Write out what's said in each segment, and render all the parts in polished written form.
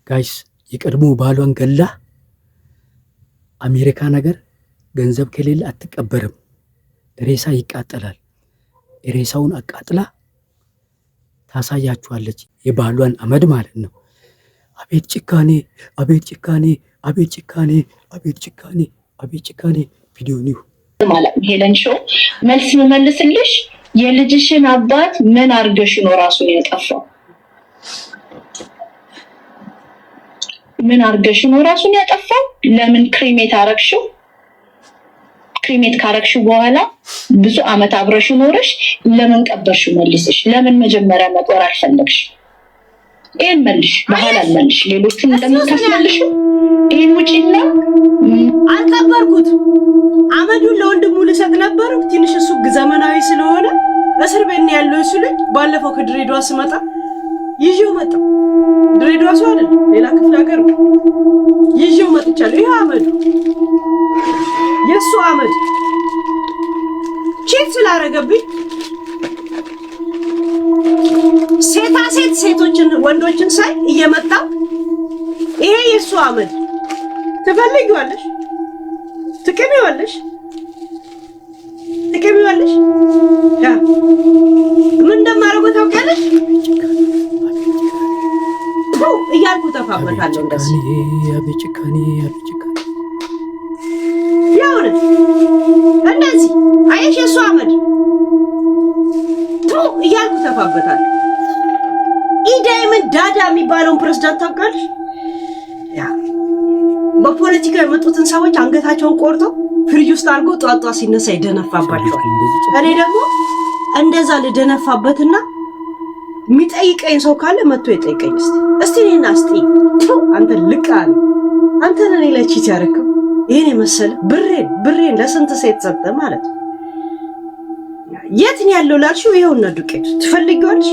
ጋይስ የቀድሞ ባሏን ገላ አሜሪካ ነገር ገንዘብ ከሌለ አትቀበርም፣ ሬሳ ይቃጠላል። ሬሳውን አቃጥላ ታሳያችኋለች፣ የባሏን አመድ ማለት ነው። አቤት ጭካኔ፣ አቤት ጭካኔ፣ አቤት ጭካኔ፣ አቤት ጭካኔ፣ አቤት ጭካኔ። ቪዲዮ ነው ማለት ሄለን ሾው መልስ መመልስልሽ። የልጅሽን አባት ምን አርገሽ ነው ራሱን ያጠፋው? ምን አርገሽ ነው ራሱን ያጠፋው? ለምን ክሪሜት አረግሽው? ክሪሜት ካረግሽው በኋላ ብዙ አመት አብረሽ ኖርሽ ለምን ቀበርሽው? መልስሽ። ለምን መጀመሪያ መቆር አልፈለግሽ? ይሄን መልሽ፣ በኋላ መልሽ። ሌሎችን እንደምታስመልሽ ይሄን ውጪና አልቀበርኩት። አመዱን ለወንድሙ ልሰጥ ነበር። ትንሽ እሱ ዘመናዊ ስለሆነ እስር ቤት ነው ያለው። እሱ ልጅ ባለፈው ከድሬዳዋ ስመጣ ይዤው መጣ። ድሬዳዋ ሰው አይደል፣ ሌላ ክፍለ ሀገር ይዤው መጥቻለሁ። ይሄ አመዱ የሱ አመድ ቼት ስላረገብኝ ሴቶችን ወንዶችን ሳይ እየመጣ ይሄ የሱ አመድ ትፈልጊዋለሽ፣ ትቀሚዋለሽ ያ ምን እንደማደርገው ታውቂያለሽ? እያልኩ ተፋበታለሁ። እንደዚህ ጭካኔ ያውነ እንደዚህ አየሽ፣ የሱ አመድ እያልኩ ተፋበታለሁ። ኢዳይመን ዳዳ የሚባለውን ፕሬዝዳንት ታውቃለሽ? ያ በፖለቲካ የመጡትን ሰዎች አንገታቸውን ቆርጦ ፍሪጅ ውስጥ አድርጎ ጧጧ ሲነሳ ይደነፋባቸዋል። እኔ ደግሞ እንደዛ ልደነፋበትና የሚጠይቀኝ ሰው ካለ መጥቶ ይጠይቀኝ። እስቲ እኔና አንተ ልቃል አንተ ነኝ ላይ ቺት ያደረከው ይሄን የመሰለ ብሬን ለስንት ሴት ሰጠ ማለት ነው። የት ነው ያለው ላልሽው ይሄውና ዱቄት ትፈልጊዋለሽ?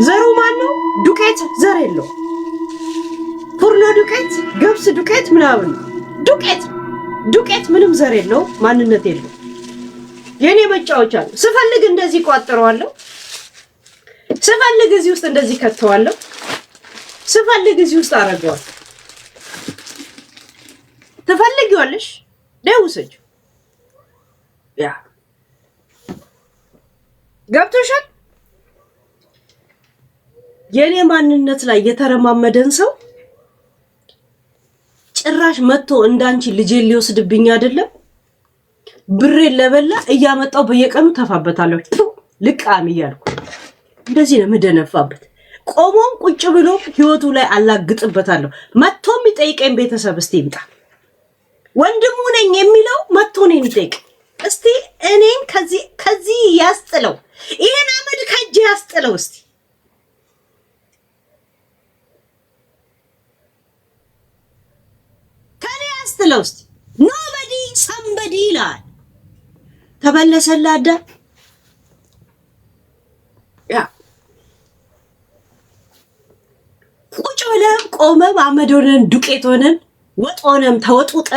ዘሩ ማን ነው? ዱቄት ዘር የለው። ፉርኖ ዱቄት፣ ገብስ ዱቄት ምናምን ዱቄት ምንም ዘር የለው፣ ማንነት የለው። የኔ መጫወቻ ነው። ስፈልግ እንደዚህ ቋጥረዋለሁ፣ ስፈልግ እዚህ ውስጥ እንደዚህ ከተዋለሁ፣ ስፈልግ እዚህ ውስጥ አረጋዋለሁ። ትፈልጊዋለሽ? ደውሰጅ ያ ገብቶሻል? የኔ ማንነት ላይ የተረማመደን ሰው ጭራሽ መጥቶ እንዳንቺ ልጄን ሊወስድብኝ አይደለም ብሬን ለበላ እያመጣው በየቀኑ ተፋበታለሁ። ልቃም እያልኩ እንደዚህ ነው የምደነፋበት። ቆሞም ቁጭ ብሎ ህይወቱ ላይ አላግጥበታለሁ። መጥቶ የሚጠይቀኝ ቤተሰብ እስቲ ይምጣ። ወንድሙ ነኝ የሚለው መጥቶ ነው የሚጠይቅ። እስቲ እኔን ከዚህ ያስጥለው፣ ይሄን አመድ ከእጄ ያስጥለው። እስቲ ከኔ ያስጥለው። እስቲ ኖበዲ ሰምበዲ ይላል። ተበለሰላዳ ያ ቁጭ ብለን ቆመ አመድ ሆነን ዱቄት ሆነን ወጥ ሆነም ተወጡጠ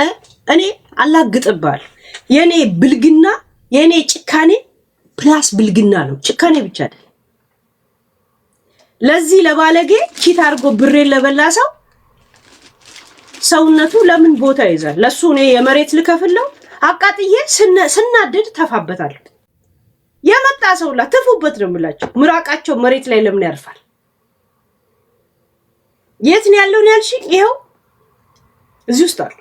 እኔ አላግጥባል። የኔ ብልግና የኔ ጭካኔ ፕላስ ብልግና ነው፣ ጭካኔ ብቻ አይደል። ለዚህ ለባለጌ ቺት አድርጎ ብሬን ለበላ ሰው ሰውነቱ ለምን ቦታ ይዛል? ለሱ እኔ የመሬት ልከፍለው አቃጥዬ ስናደድ ተፋበታለሁ። የመጣ ሰውላ ተፉበት ነው የምላቸው። ምራቃቸው መሬት ላይ ለምን ያርፋል? የት ነው ያለው ያልሽ? ይሄው እዚህ ውስጥ አለ።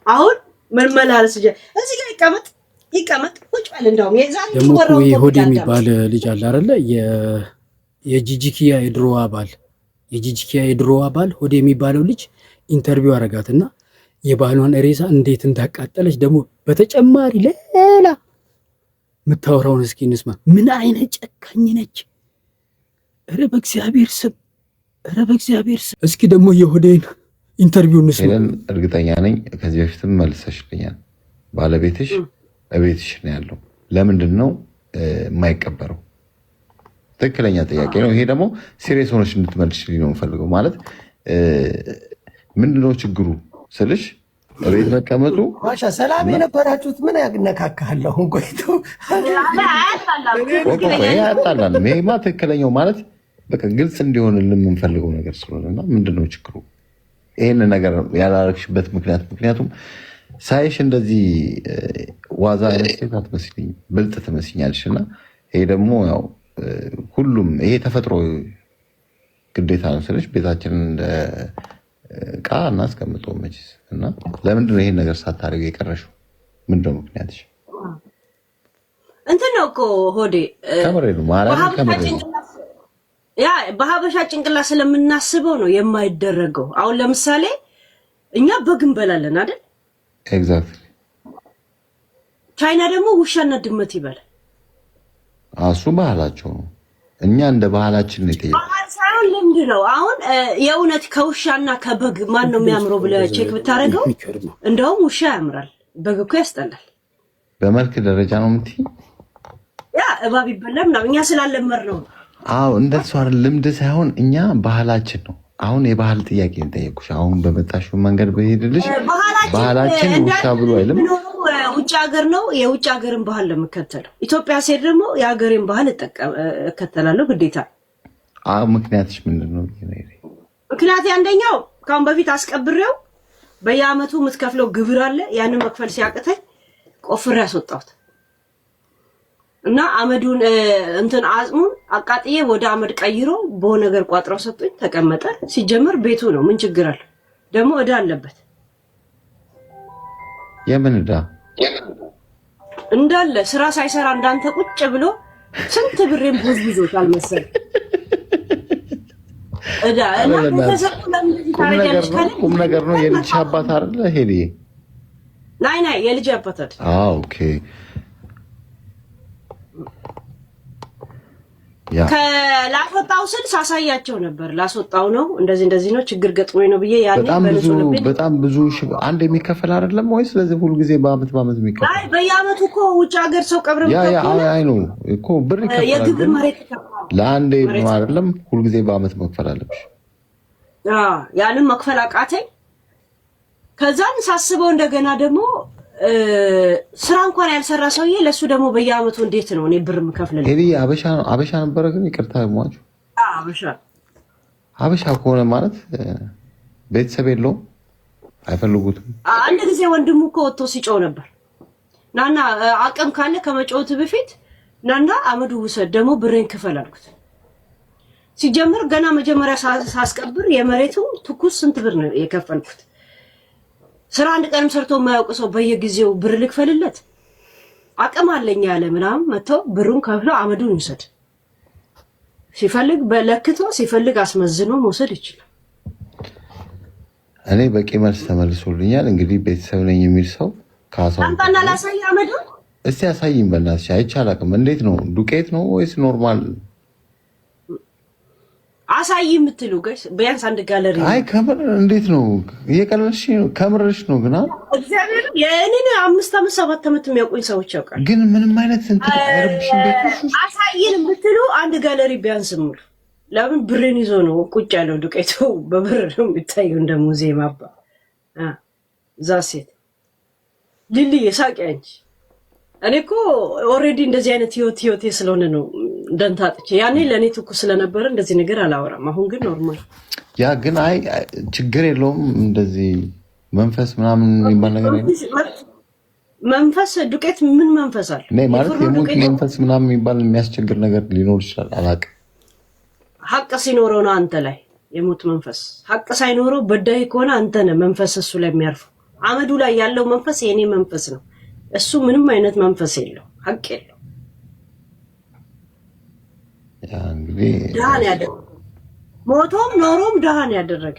አሁን ምን መላልስ እዚህ ጋር ይቀመጥ ቁጭ በል። እንደውም የዛሬ ወራው ሆድ የሚባል ልጅ አለ አይደለ? የጂጂኪያ የድሮ አባል ሆድ የሚባለው ልጅ ኢንተርቪው አረጋትና የባሏን ሬሳ እንዴት እንዳቃጠለች ደግሞ በተጨማሪ ሌላ የምታወራውን እስኪ እንስማ። ምን አይነት ጨካኝ ነች! ኧረ በእግዚአብሔር ስም እስኪ ደግሞ የሆዴን ኢንተርቪው እንስማ። እርግጠኛ ነኝ ከዚህ በፊትም መልሰሽልኛል። ባለቤትሽ እቤትሽ ነው ያለው። ለምንድን ነው የማይቀበረው? ትክክለኛ ጥያቄ ነው። ይሄ ደግሞ ሲሪየስ ሆነሽ እንድትመልሽልኝ ነው የምፈልገው። ማለት ምንድነው ችግሩ ስልሽ ቤት መቀመጡ ማሻ ሰላም የነበራችሁት ምን ያነካካል? አሁን ቆይቶ ያጣላል። ይሄማ ትክክለኛው ማለት በቃ ግልጽ እንዲሆንልን የምንፈልገው ነገር ስለሆነና ምንድነው ችግሩ? ይህን ነገር ያላረግሽበት ምክንያቱም ሳይሽ እንደዚህ ዋዛ አይነት ሴት አትመስልኝም፣ ብልጥ ትመስኛለሽ። እና ይሄ ደግሞ ያው ሁሉም ይሄ ተፈጥሮ ግዴታ ነው ስልሽ ቤታችንን እንደ ዕቃ እናስቀምጠው መችስ። እና ለምንድነው ይሄን ነገር ሳታደርግ የቀረሽው? ምንድነው ምክንያትሽ? እንትን ነው እኮ ሆዴ ከምሬ ነው ማለት ከምሬ ነው። ያ በሀበሻ ጭንቅላት ስለምናስበው ነው የማይደረገው። አሁን ለምሳሌ እኛ በግ እንበላለን አይደል? ኤግዛክትሊ። ቻይና ደግሞ ውሻና ድመት ይበላል። እሱ ባህላቸው ነው። እኛ እንደ ባህላችን ነው የጠየቀው። ባህል ሳይሆን ልምድ ነው። አሁን የእውነት ከውሻና ከበግ ማን ነው የሚያምረው ብለህ ቼክ ብታደርገው እንደውም ውሻ ያምራል፣ በግ እኮ ያስጠላል። በመልክ ደረጃ ነው የምትይ? ያ እባብ ይበላል ምናምን እኛ ስላለመር ነው። አዎ እንደሱ አይደል? ልምድ ሳይሆን እኛ ባህላችን ነው። አሁን የባህል ጥያቄ እንጠየቁሽ። አሁን በመጣሽው መንገድ በሄድልሽ ባህላችን ውሻ ብሎ አይልም። ውጭ ሀገር ነው የውጭ ሀገርን ባህል ለምከተለው። ኢትዮጵያ ሴት ደግሞ የሀገሬን ባህል እከተላለሁ ግዴታ። አዎ ምክንያትሽ ምንድን ነው? ምክንያት አንደኛው ካሁን በፊት አስቀብሬው በየአመቱ የምትከፍለው ግብር አለ። ያንን መክፈል ሲያቅተኝ ቆፍሬ ያስወጣሁት እና አመዱን እንትን አጽሙን አቃጥዬ ወደ አመድ ቀይሮ በሆነ ነገር ቋጥረው ሰጡኝ። ተቀመጠ። ሲጀመር ቤቱ ነው፣ ምን ችግር አለ? ደግሞ እዳ አለበት። የምን እዳ? እንዳለ ስራ ሳይሰራ እንዳንተ ቁጭ ብሎ ስንት ብሬን ቦዝብዞታል መሰለኝ እዳ። እና ተዘቁ ለምን ታረጋለሽ? ቁም ነገር ነው። የልጅ አባት አይደለ ሄዲ? ናይ የልጅ አባት አይደል? ኦኬ። ላስወጣው ስል ሳሳያቸው ነበር። ላስወጣው ነው እንደዚህ ነው ችግር ገጥሞኝ ነው ብዬ ያኔ በጣም ብዙ አንድ የሚከፈል አይደለም ወይ? ስለዚህ ሁሉ ጊዜ በአመት የሚከፈል አይ በየአመቱ እኮ ውጭ ሀገር ሰው ቀብረው አይ ነው እኮ ብር ይከፈላል። የግብር መሬት ይከፈላል። ለአንዴ አይደለም ሁሉ ጊዜ በአመት መክፈል አለብሽ። ያንን መክፈል አቃተኝ። ከዛን ሳስበው እንደገና ደግሞ ስራ እንኳን ያልሰራ ሰውዬ ለሱ ደግሞ በየአመቱ እንዴት ነው እኔ ብር የምከፍልልህ? ሄዲ አበሻ ነበረ ግን ይቅርታ ሟቹ አበሻ ከሆነ ማለት ቤተሰብ የለውም፣ አይፈልጉትም። አንድ ጊዜ ወንድሙ እኮ ወጥቶ ሲጮህ ነበር። ናና አቅም ካለ ከመጮት በፊት ናና አመዱ ውሰድ ደግሞ ብሬን ክፈል አልኩት። ሲጀምር ገና መጀመሪያ ሳስቀብር የመሬቱ ትኩስ ስንት ብር ነው የከፈልኩት? ስራ አንድ ቀንም ሰርቶ የማያውቅ ሰው በየጊዜው ብር ልክፈልለት? አቅም አለኝ ያለ ምናምን መተው ብሩን ከፍሎ አመዱን ይውሰድ። ሲፈልግ በለክቶ ሲፈልግ አስመዝኖ መውሰድ ይችላል። እኔ በቂ መልስ ተመልሶልኛል። እንግዲህ ቤተሰብ ነኝ የሚል ሰው ካሳው አንተና ላሳይ አመዱን እስቲ አሳይኝ በእናትሽ። አይቻላቅም። እንዴት ነው? ዱቄት ነው ወይስ ኖርማል? አሳይ የምትሉ ጋይስ ቢያንስ አንድ ጋለሪ። አይ ከምር እንዴት ነው? እየቀለልሽ ነው? ከምርሽ ነው? ግና እግዚአብሔር የኔን 5 ዓመት 7 ዓመት የሚያውቁኝ ሰዎች ያውቃሉ። ግን ምንም አይነት እንትን አይረብሽ። እንዴት አሳይን የምትሉ አንድ ጋለሪ ቢያንስ ሙሉ። ለምን ብሬን ይዞ ነው ቁጭ ያለው? ዱቄቱ በብር ነው የሚታየው እንደ ሙዚየም አባ ዛሴት ሊሊ የሳቂ አንቺ። እኔ እኮ ኦልሬዲ እንደዚህ አይነት ህይወቴ ስለሆነ ነው ደንታጥቼ። ያኔ ለኔ ትኩስ ስለነበረ እንደዚህ ነገር አላወራም። አሁን ግን ኖርማል። ያ ግን አይ ችግር የለውም። እንደዚህ መንፈስ ምናምን የሚባል ነገር መንፈስ ዱቄት ምን መንፈስ አለ? ነይ ማለት የሞት መንፈስ ምናምን የሚባል የሚያስቸግር ነገር ሊኖር ይችላል። አላውቅም። ሀቅ ሲኖረው ነው አንተ ላይ የሞት መንፈስ። ሀቅ ሳይኖረው በዳይ ከሆነ አንተ ነህ መንፈስ እሱ ላይ የሚያርፈው። አመዱ ላይ ያለው መንፈስ የኔ መንፈስ ነው። እሱ ምንም አይነት መንፈስ የለው፣ ሀቅ የለው። ያ እንግዲህ ደሃን ያደረገ ሞቶም ኖሮም ደሃን ያደረገ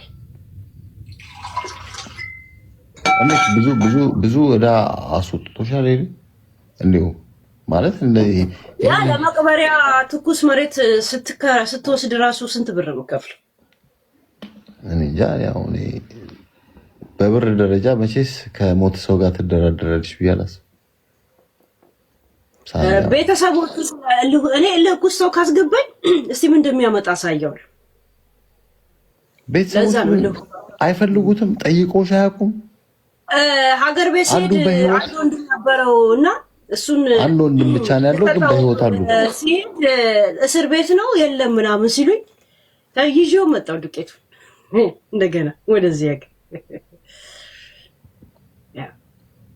ብዙ እዳ አስወጥቶሻል አይደል? እንዴው ማለት እንደዚህ ያ ለመቅበሪያ ትኩስ መሬት ስትወስድ ራሱ ስንት ብር ነው ከፍለው? እኔ እንጃ። ያው እኔ በብር ደረጃ መቼስ ከሞት ሰው ጋር ትደራደራለሽ ብዬ አላስብም። ቤተሰቦቹ እኔ ለኩስ ሰው ካስገባኝ እስቲ ምን እንደሚያመጣ ሳያውል። ቤተሰቦቹ አይፈልጉትም፣ ጠይቆሽ አያውቁም። ሀገር ቤት ሲሄድ አንድ ወንድም ነበረው እና እሱን አንድ ወንድም ብቻ ነው ያለው፣ ግን በህይወት አሉ። ሲሄድ እስር ቤት ነው የለም ምናምን ሲሉኝ ይዤው መጣሁ ዱቄቱን እንደገና ወደዚህ ያገ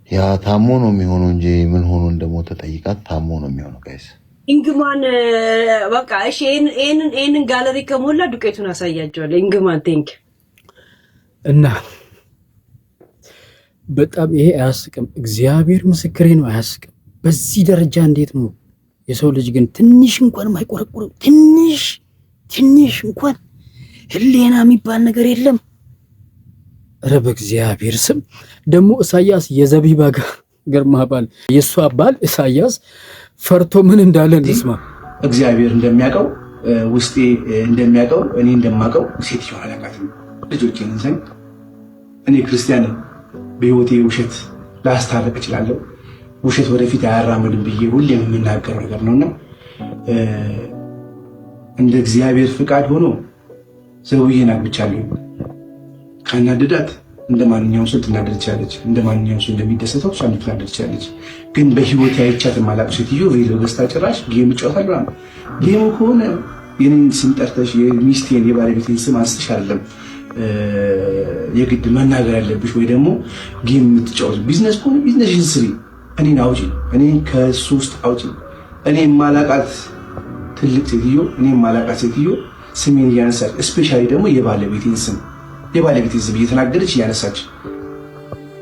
ያ ታሞ ነው የሚሆነው እንጂ ምን ሆኖ እንደሞተ ጠይቃት። ታሞ ነው የሚሆነው ጋይስ። ኢንግማን በቃ እሺ፣ ይሄንን ጋለሪ ከሞላ ዱቄቱን አሳያቸዋለሁ። ኢንግማን ቴንክ እና በጣም ይሄ አያስቅም። እግዚአብሔር ምስክሬ ነው፣ አያስቅም። በዚህ ደረጃ እንዴት ነው የሰው ልጅ ግን ትንሽ እንኳን የማይቆረቆረው? ትንሽ እንኳን ህሊና የሚባል ነገር የለም። ኧረ በእግዚአብሔር ስም ደግሞ ኢሳያስ የዘቢባ ገርማ ባል የእሷ ባል ኢሳያስ ፈርቶ ምን እንዳለ እንስማ። እግዚአብሔር እንደሚያውቀው ውስጤ እንደሚያውቀው እኔ እንደማውቀው ሴትዮዋ አላውቃትም። ልጆቼን ዘንድ እኔ ክርስቲያን በህይወቴ ውሸት ላስታረቅ እችላለሁ። ውሸት ወደፊት አያራምድም ብዬ ሁሌም የምናገረው ነገር ነውና እንደ እግዚአብሔር ፍቃድ ሆኖ ዘውዬን አግብቻለሁ። ካናደዳት እንደ ማንኛውም ሰው ትናደድ ትችላለች። እንደ ማንኛውም ሰው እንደሚደሰተው እሷ ትናደድ ትችላለች። ግን በህይወቴ አይቻት የማላውቅ ሴትዮ ቪዲዮ ገዝታ ጭራሽ ጌም እጫወታለሁ። ጌሙ ከሆነ የኔን ስም ጠርተሽ የሚስቴን የባለቤቴን ስም አንስተሽ አይደለም የግድ መናገር ያለብሽ፣ ወይ ደግሞ ጌም የምትጫወት ቢዝነስ ከሆነ ቢዝነስሽን ስሪ። እኔን አውጪ፣ እኔን ከሱ ውስጥ አውጪ። እኔ የማላውቃት ትልቅ ሴትዮ፣ እኔ የማላውቃት ሴትዮ ስሜን እያነሳች እስፔሻሊ ደግሞ የባለቤቴን ስም እየተናገረች እያነሳች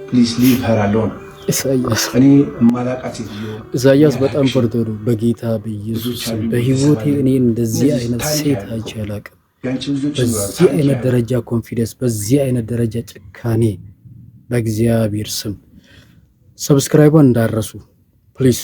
ፕሊዝ ሊቭ ሄር አሎን። ኢሳያስ እኔ የማላውቃት ሴትዮ ኢሳያስ በጣም ፈርቶ ነው። በጌታ በኢየሱስ በህይወቴ እኔ እንደዚህ አይነት ሴት አይቼ አላውቅም። በዚህ አይነት ደረጃ ኮንፊደንስ፣ በዚህ አይነት ደረጃ ጭካኔ። በእግዚአብሔር ስም ሰብስክራይቧን እንዳረሱ ፕሊዝ።